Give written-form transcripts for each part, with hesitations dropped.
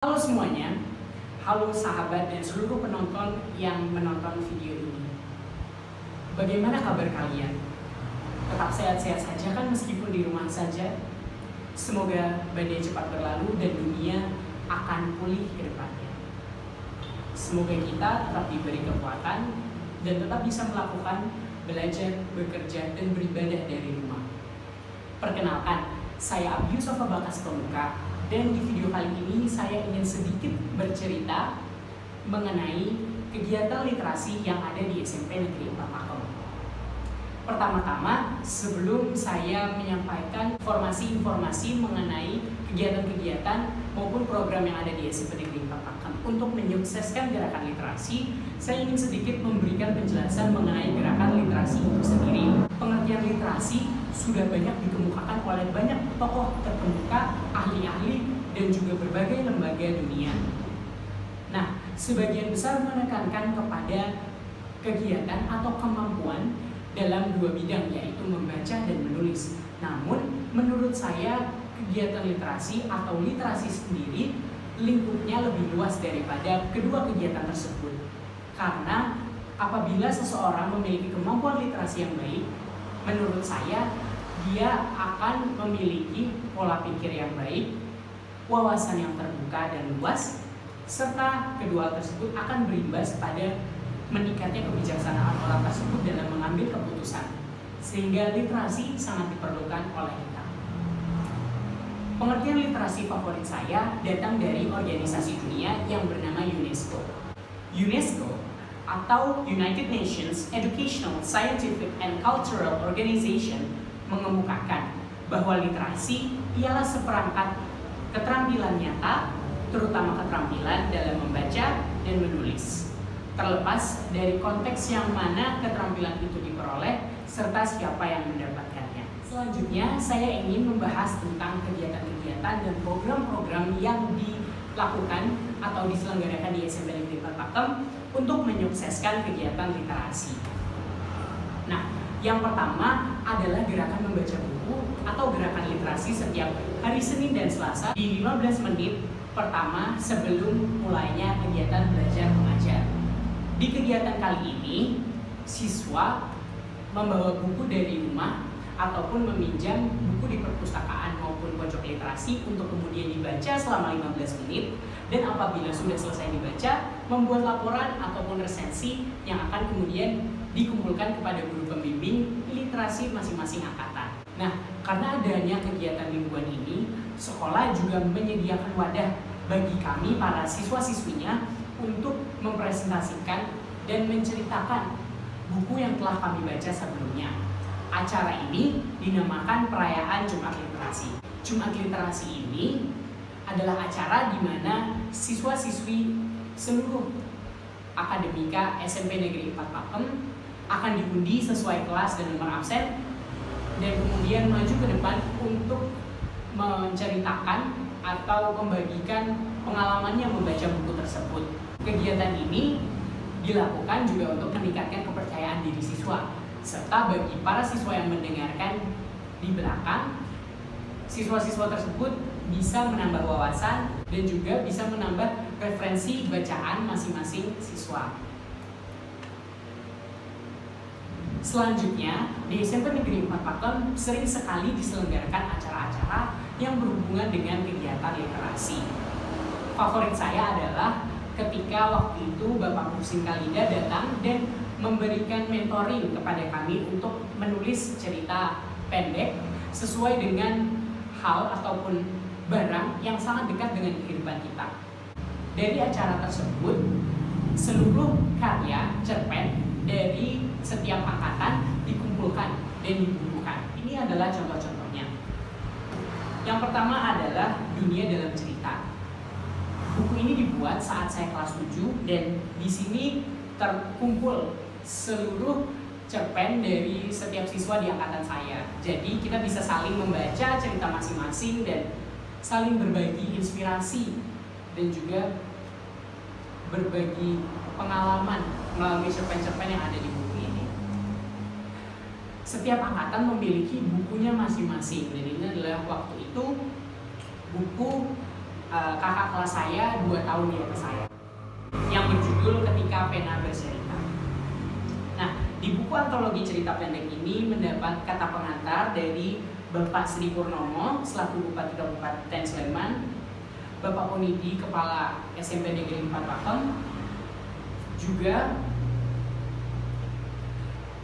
Halo semuanya, halo sahabat dan seluruh penonton yang menonton video ini. Bagaimana kabar kalian? Tetap sehat-sehat saja kan meskipun di rumah saja? Semoga badai cepat berlalu dan dunia akan pulih ke depannya. Semoga kita tetap diberi kekuatan dan tetap bisa melakukan belajar, bekerja, dan beribadah dari rumah. Perkenalkan, saya Abi Yusofa Bakas Pemuka. Dan di video kali ini saya ingin sedikit bercerita mengenai kegiatan literasi yang ada di SMP Negeri 4 Pakem. Pertama-tama, sebelum saya menyampaikan informasi-informasi mengenai kegiatan-kegiatan maupun program yang ada di SMP Negeri 4 Pakem untuk menyukseskan gerakan literasi, saya ingin sedikit memberikan penjelasan mengenai gerakan literasi itu sendiri. Pengertian literasi sudah banyak dikemukakan oleh banyak tokoh terkemuka, ahli-ahli, dan juga berbagai lembaga dunia. Nah, sebagian besar menekankan kepada kegiatan atau kemampuan dalam dua bidang, yaitu membaca dan menulis. Namun, menurut saya, kegiatan literasi atau literasi sendiri lingkupnya lebih luas daripada kedua kegiatan tersebut. Karena apabila seseorang memiliki kemampuan literasi yang baik, menurut saya, dia akan memiliki pola pikir yang baik, wawasan yang terbuka dan luas, serta kedua hal tersebut akan berimbas pada meningkatnya kebijaksanaan orang tersebut dalam mengambil keputusan. Sehingga literasi sangat diperlukan oleh kita. Pengertian literasi favorit saya datang dari organisasi dunia yang bernama UNESCO. UNESCO atau United Nations Educational, Scientific, and Cultural Organization mengemukakan bahwa literasi ialah seperangkat keterampilan nyata, terutama keterampilan dalam membaca dan menulis. Terlepas dari konteks yang mana keterampilan itu diperoleh, serta siapa yang mendapatkannya. Selanjutnya, saya ingin membahas tentang kegiatan-kegiatan dan program-program yang dilakukan atau diselenggarakan di SMP Negeri 4 Pakem untuk menyukseskan kegiatan literasi. Nah, yang pertama adalah gerakan membaca buku atau gerakan literasi setiap hari Senin dan Selasa di 15 menit pertama sebelum mulainya kegiatan belajar mengajar. Di kegiatan kali ini, siswa membawa buku dari rumah ataupun meminjam buku di perpustakaan maupun pojok literasi untuk kemudian dibaca selama 15 menit, dan apabila sudah selesai dibaca, membuat laporan ataupun resensi yang akan kemudian dikumpulkan kepada guru pembimbing literasi masing-masing angkatan. Nah, karena adanya kegiatan mingguan ini, sekolah juga menyediakan wadah bagi kami para siswa-siswinya untuk mempresentasikan dan menceritakan buku yang telah kami baca sebelumnya. Acara ini dinamakan Perayaan Jumat Literasi. Jumat Literasi ini adalah acara di mana siswa-siswi seluruh akademika SMP Negeri 4 Pakem akan diundi sesuai kelas dan nomor absen, dan kemudian maju ke depan untuk menceritakan atau membagikan pengalamannya membaca buku tersebut. Kegiatan ini dilakukan juga untuk meningkatkan kepercayaan diri siswa, serta bagi para siswa yang mendengarkan di belakang, siswa-siswa tersebut bisa menambah wawasan dan juga bisa menambah referensi bacaan masing-masing siswa. Selanjutnya, di SMP Negeri 4 Pakem sering sekali diselenggarakan acara-acara yang berhubungan dengan kegiatan literasi. Favorit saya adalah ketika waktu itu Bapak Muhsin Khalida datang dan memberikan mentoring kepada kami untuk menulis cerita pendek sesuai dengan hal ataupun barang yang sangat dekat dengan kehidupan kita. Dari acara tersebut, seluruh karya cerpen dari setiap angkatan dikumpulkan dan dibukukan. Ini adalah contoh-contohnya. Yang pertama adalah Dunia Dalam Cerita. Buku ini dibuat saat saya kelas 7 dan di sini terkumpul seluruh cerpen dari setiap siswa di angkatan saya. Jadi kita bisa saling membaca cerita masing-masing dan saling berbagi inspirasi dan juga berbagi pengalaman melalui cerpen-cerpen yang ada di buku ini. Setiap angkatan memiliki bukunya masing-masing, dan ini adalah waktu itu buku kakak kelas saya 2 tahun di atas saya, yang berjudul Ketika Pena Bercerita. Nah, di buku antologi cerita pendek ini mendapat kata pengantar dari Bapak Sri Purnomo selaku Bupati Kabupaten Sleman, Bapak Ponidi Kepala SMP Negeri 4 Pakem, juga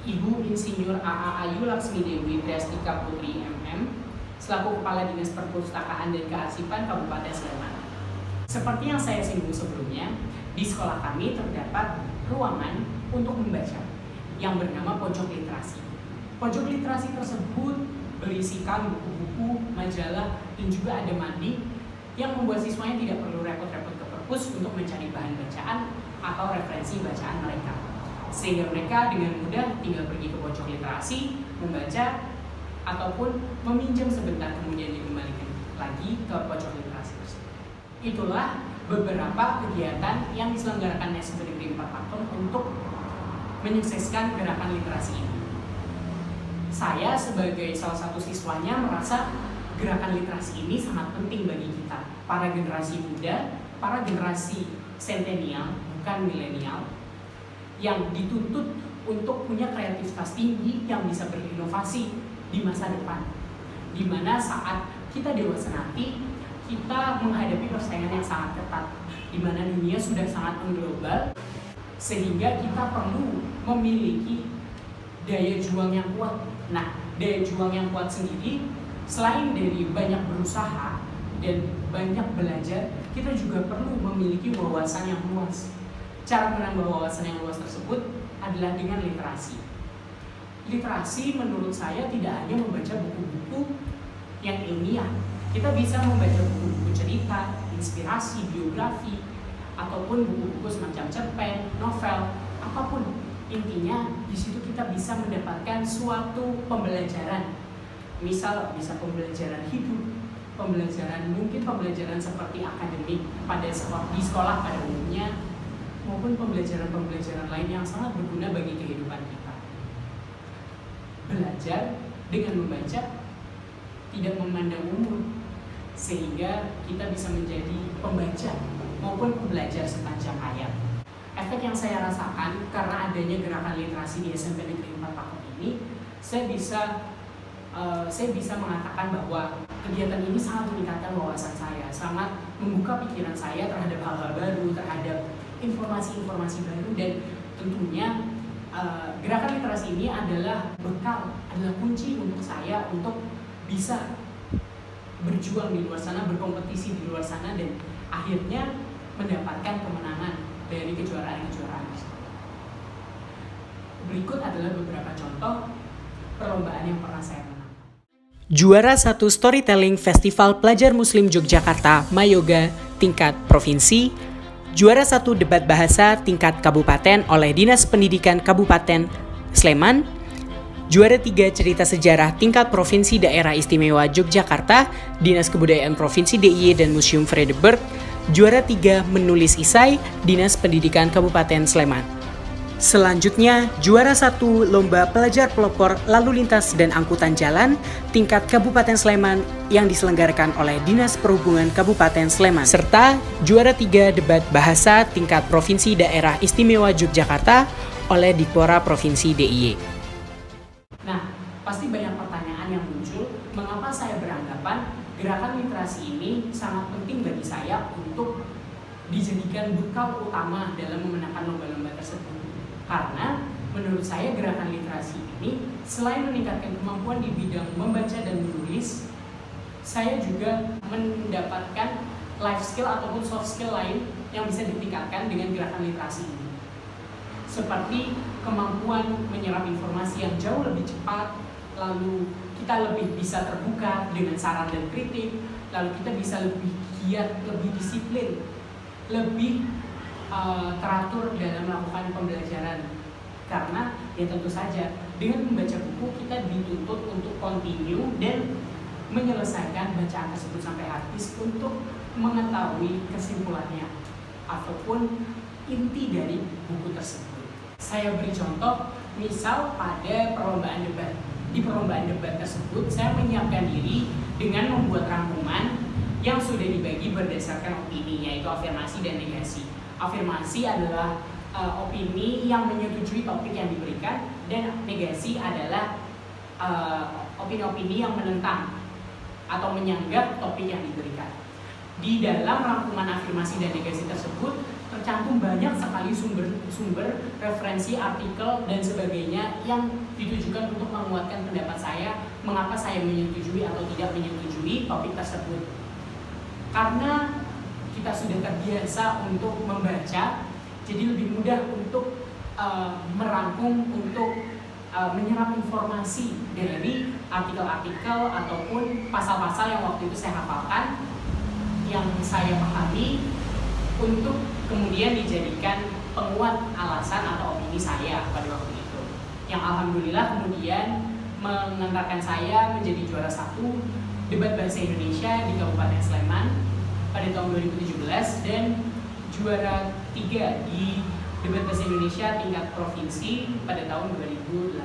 Ibu Insinyur AA Ayu Laksmi Dewi Triastika Putri MM selaku Kepala Dinas Perpustakaan dan Kearsipan Kabupaten Sleman. Seperti yang saya singgung sebelumnya, di sekolah kami terdapat ruangan untuk membaca yang bernama pojok literasi. Pojok literasi tersebut berisikan buku-buku, majalah, dan juga ada mandi yang membuat siswanya tidak perlu repot-repot ke perpus untuk mencari bahan bacaan atau referensi bacaan mereka. Sehingga mereka dengan mudah tinggal pergi ke pojok literasi, membaca, ataupun meminjam sebentar kemudian dikembalikan lagi ke pojok literasi tersebut. Itulah beberapa kegiatan yang diselenggarakan SMP Negeri 4 Pakem untuk menyukseskan gerakan literasi ini. Saya sebagai salah satu siswanya merasa gerakan literasi ini sangat penting bagi kita, para generasi muda, para generasi sentenial, bukan milenial, yang dituntut untuk punya kreativitas tinggi yang bisa berinovasi di masa depan. Dimana saat kita dewasa nanti, kita menghadapi persaingan yang sangat ketat, dimana dunia sudah sangat mengglobal, sehingga kita perlu memiliki daya juang yang kuat. Nah, daya juang yang kuat sendiri, selain dari banyak berusaha dan banyak belajar, kita juga perlu memiliki wawasan yang luas. Cara menambah wawasan yang luas tersebut adalah dengan literasi. Literasi menurut saya tidak hanya membaca buku-buku yang ilmiah. Kita bisa membaca buku-buku cerita, inspirasi, biografi, ataupun buku-buku semacam cerpen, novel, apapun. Intinya di situ kita bisa mendapatkan suatu pembelajaran. Misal bisa pembelajaran hidup, mungkin pembelajaran seperti akademik di sekolah pada umumnya, maupun pembelajaran lain yang sangat berguna bagi kehidupan kita. Belajar dengan membaca tidak memandang umur, sehingga kita bisa menjadi pembaca maupun pembelajar sepanjang hayat. Efek yang saya rasakan karena adanya gerakan literasi di SMP Negeri 4 Pakem ini, saya bisa mengatakan bahwa kegiatan ini sangat meningkatkan wawasan saya, sangat membuka pikiran saya terhadap hal-hal baru, terhadap informasi-informasi baru, dan tentunya gerakan literasi ini adalah bekal, adalah kunci untuk saya untuk bisa berjuang di luar sana, berkompetisi di luar sana, dan akhirnya mendapatkan kemenangan dari kejuaraan-kejuaraan. Berikut adalah beberapa contoh perlombaan yang pernah saya menang. Juara 1 Storytelling Festival Pelajar Muslim Yogyakarta Mayoga tingkat provinsi. Juara 1 Debat Bahasa tingkat kabupaten oleh Dinas Pendidikan Kabupaten Sleman. Juara 3 Cerita Sejarah tingkat Provinsi Daerah Istimewa Yogyakarta, Dinas Kebudayaan Provinsi DIY dan Museum Vredenburg. Juara 3 Menulis Isai, Dinas Pendidikan Kabupaten Sleman. Selanjutnya, juara 1 Lomba Pelajar Pelopor Lalu Lintas dan Angkutan Jalan tingkat Kabupaten Sleman yang diselenggarakan oleh Dinas Perhubungan Kabupaten Sleman. Serta juara 3 Debat Bahasa tingkat Provinsi Daerah Istimewa Yogyakarta oleh Dikpora Provinsi DIY. Nah, pasti banyak pertanyaan yang muncul, mengapa saya beranggapan gerakan literasi ini sangat penting bagi saya untuk dijadikan bekal utama dalam memenangkan lomba-lomba tersebut. Karena menurut saya gerakan literasi ini selain meningkatkan kemampuan di bidang membaca dan menulis, saya juga mendapatkan life skill ataupun soft skill lain yang bisa ditingkatkan dengan gerakan literasi ini. Seperti kemampuan menyerap informasi yang jauh lebih cepat, lalu kita lebih bisa terbuka dengan saran dan kritik, lalu kita bisa lebih giat, lebih disiplin, lebih teratur dalam melakukan pembelajaran. Karena ya tentu saja dengan membaca buku kita dituntut untuk continue dan menyelesaikan bacaan tersebut sampai habis untuk mengetahui kesimpulannya ataupun inti dari buku tersebut. Saya beri contoh, misal pada perlombaan debat. Di perlombaan debat tersebut saya menyiapkan diri dengan membuat rangkuman yang sudah dibagi berdasarkan opini, yaitu afirmasi dan negasi. Afirmasi adalah opini yang menyetujui topik yang diberikan, dan negasi adalah opini-opini yang menentang atau menyanggah topik yang diberikan. Di dalam rangkuman afirmasi dan negasi tersebut tercantum banyak sekali sumber-sumber, referensi, artikel, dan sebagainya yang ditujukan untuk menguatkan pendapat saya mengapa saya menyetujui atau tidak menyetujui topik tersebut. Karena kita sudah terbiasa untuk membaca, jadi lebih mudah untuk merangkum, untuk menyerap informasi dari artikel-artikel ataupun pasal-pasal yang waktu itu saya hafalkan, yang saya pahami, untuk kemudian dijadikan penguat alasan atau opini saya pada waktu itu, yang alhamdulillah kemudian mengantarkan saya menjadi juara 1 debat bahasa Indonesia di Kabupaten Sleman pada tahun 2017 dan juara 3 di debat bahasa Indonesia tingkat provinsi pada tahun 2018.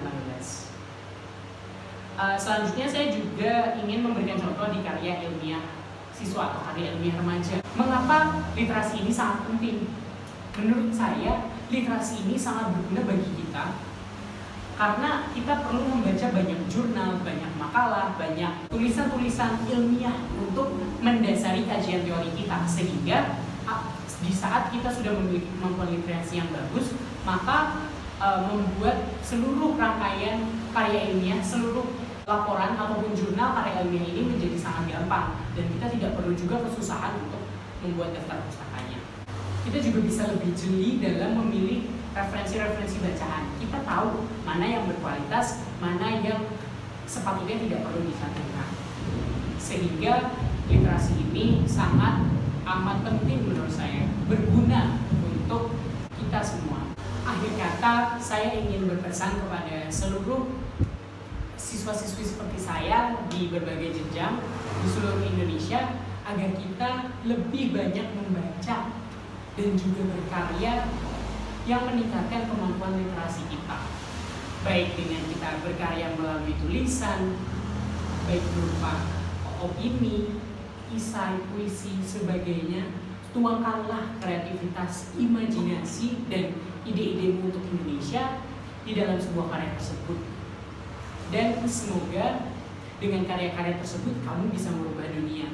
Selanjutnya saya juga ingin memberikan contoh di karya ilmiah siswa atau karya ilmiah remaja. Mengapa literasi ini sangat penting? Menurut saya, literasi ini sangat berguna bagi kita karena kita perlu membaca banyak jurnal, banyak makalah, banyak tulisan-tulisan ilmiah untuk mendasari kajian teori kita, sehingga di saat kita sudah memiliki kemampuan literasi yang bagus, maka membuat seluruh rangkaian karya ilmiah, seluruh laporan ataupun jurnal karya ilmiah ini menjadi sangat gampang, dan kita tidak perlu juga kesusahan untuk membuat daftar pustakanya. Kita juga bisa lebih jeli dalam memilih referensi-referensi bacaan. Kita tahu mana yang berkualitas, mana yang sepatutnya tidak perlu dicantumkan. Sehingga literasi ini sangat amat penting menurut saya, berguna untuk kita semua. Akhir kata, saya ingin berpesan kepada seluruh siswa-siswi seperti saya di berbagai jenjang di seluruh Indonesia agar kita lebih banyak membaca dan juga berkarya yang meningkatkan kemampuan literasi kita, baik dengan kita berkarya melalui tulisan, baik berupa opini, isai, puisi, sebagainya. Tuangkanlah kreativitas, imajinasi, dan ide-idemu untuk Indonesia di dalam sebuah karya tersebut. Dan semoga dengan karya-karya tersebut kamu bisa merubah dunia.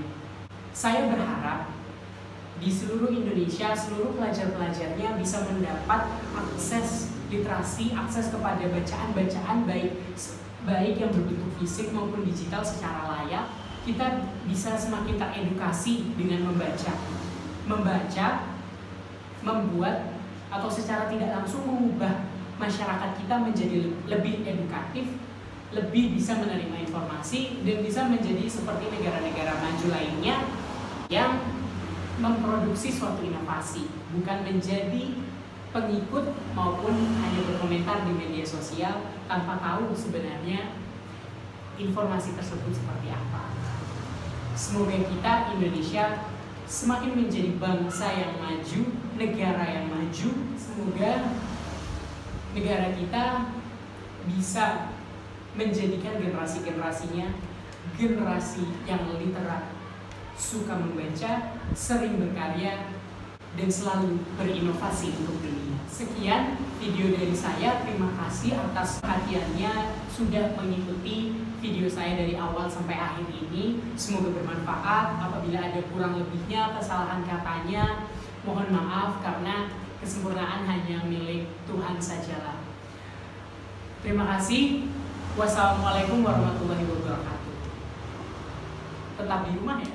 Saya berharap di seluruh Indonesia, seluruh pelajar-pelajarnya bisa mendapat akses literasi, akses kepada bacaan-bacaan baik yang berbentuk fisik maupun digital secara layak. Kita bisa semakin teredukasi dengan membaca, membuat, atau secara tidak langsung mengubah masyarakat kita menjadi lebih edukatif, lebih bisa menerima informasi, dan bisa menjadi seperti negara-negara maju lainnya yang memproduksi suatu inovasi, bukan menjadi pengikut maupun hanya berkomentar di media sosial tanpa tahu sebenarnya informasi tersebut seperti apa. Semoga kita Indonesia semakin menjadi bangsa yang maju, negara yang maju. Semoga negara kita bisa menjadikan generasi-generasinya generasi yang literat, suka membaca, sering berkarya, dan selalu berinovasi untuk dunia. Sekian video dari saya. Terima kasih atas perhatiannya sudah mengikuti video saya dari awal sampai akhir ini. Semoga bermanfaat. Apabila ada kurang lebihnya, kesalahan katanya, mohon maaf karena kesempurnaan hanya milik Tuhan sajalah. Terima kasih. Wassalamualaikum warahmatullahi wabarakatuh. Tetap di rumah ya.